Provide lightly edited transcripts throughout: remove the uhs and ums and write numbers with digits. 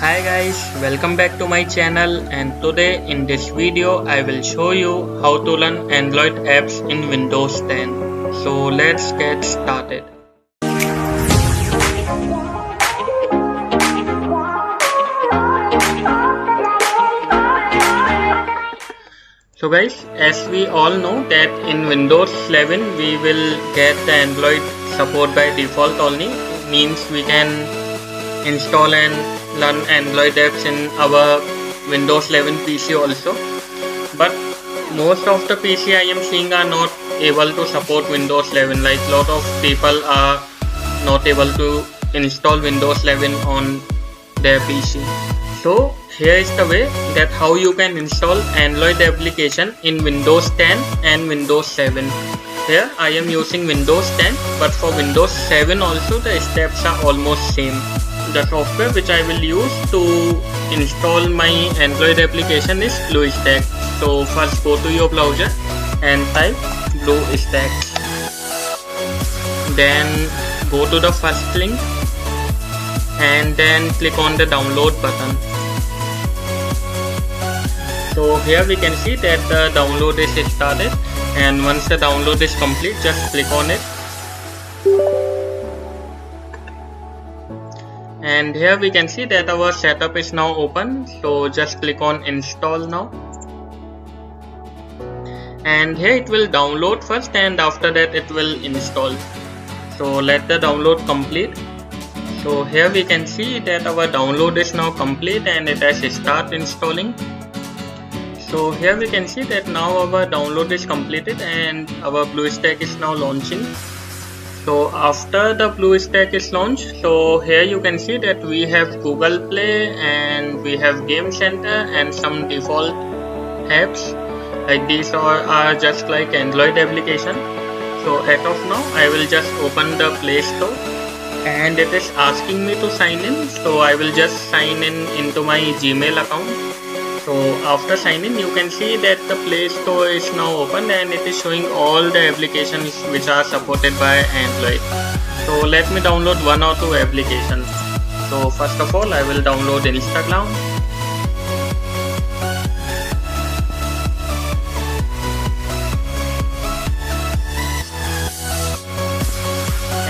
Hi guys, welcome back to my channel, and today in this video I will show you how to run Android apps in Windows 10. So let's get started. So guys, as we all know that in Windows 11 we will get the Android support by default only, means we can install and run Android apps in our Windows 11 PC also. But most of the PC I am seeing are not able to support Windows 11, like lot of people are not able to install Windows 11 on their PC. So here is the way that how you can install Android application in Windows 10 and Windows 7. Here I am using Windows 10, but for Windows 7 also the steps are almost same. The software which I will use to install my Android application is BlueStacks. So first go to your browser and type BlueStacks. Then go to the first link and then click on the download button. So here we can see that the download is started, and once the download is complete, just click on it. And here we can see that our setup is now open, so just click on install now. And here it will download first, and after that it will install. So let the download complete. So here we can see that our download is now complete and it has started installing. So here we can see that now our download is completed and our BlueStack is now launching. So after the BlueStack is launched, so here you can see that we have Google Play and we have Game Center and some default apps. Like these are just like Android application. So as of now I will just open the Play Store and it is asking me to sign in. So I will just sign in into my Gmail account. So after signing, you can see that the Play Store is now open and it is showing all the applications which are supported by Android. So let me download one or two applications. So first of all I will download Instagram.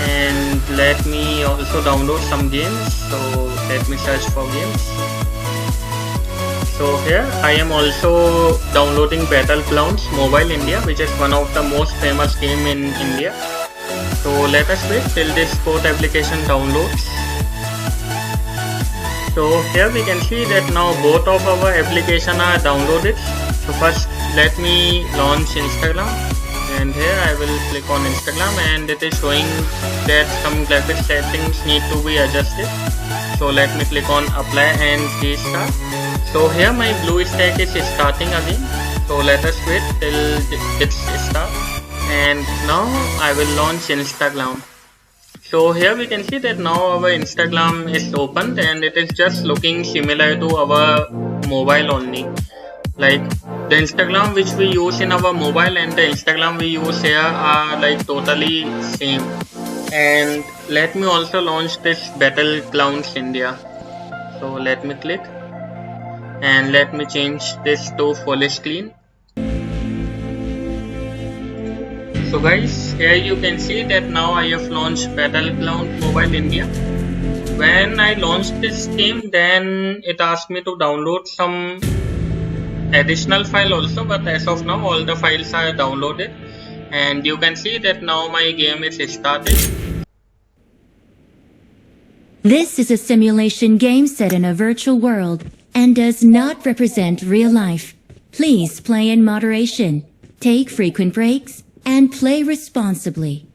And let me also download some games. So let me search for games. So here I am also downloading Battlegrounds Mobile India, which is one of the most famous game in India. So let us wait till this sport application downloads. So here we can see that now both of our applications are downloaded. So first let me launch Instagram, and here I will click on Instagram and it is showing that some graphics settings need to be adjusted. So let me click on apply and restart. So here my BlueStack is starting again. So let us wait till it starts. And now I will launch Instagram. So here we can see that now our Instagram is opened and it is just looking similar to our mobile only. Like the Instagram which we use in our mobile and the Instagram we use here are like totally same. And let me also launch this Battlegrounds India. So let me click and let me change this to full screen. So guys, here you can see that now I have launched Battlegrounds Mobile India. When I launched this game, then it asked me to download some additional file also, but as of now all the files are downloaded, and you can see that now my game is started. This is a simulation game set in a virtual world and does not represent real life. Please play in moderation, take frequent breaks, and play responsibly.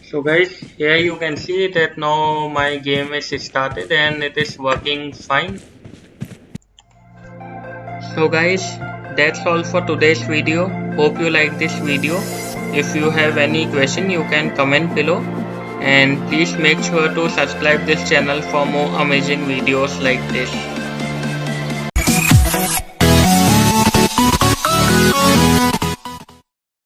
So guys, here you can see that now my game is started and it is working fine. So guys, that's all for today's video. Hope you like this video. If you have any question, you can comment below. And please make sure to subscribe this channel for more amazing videos like this.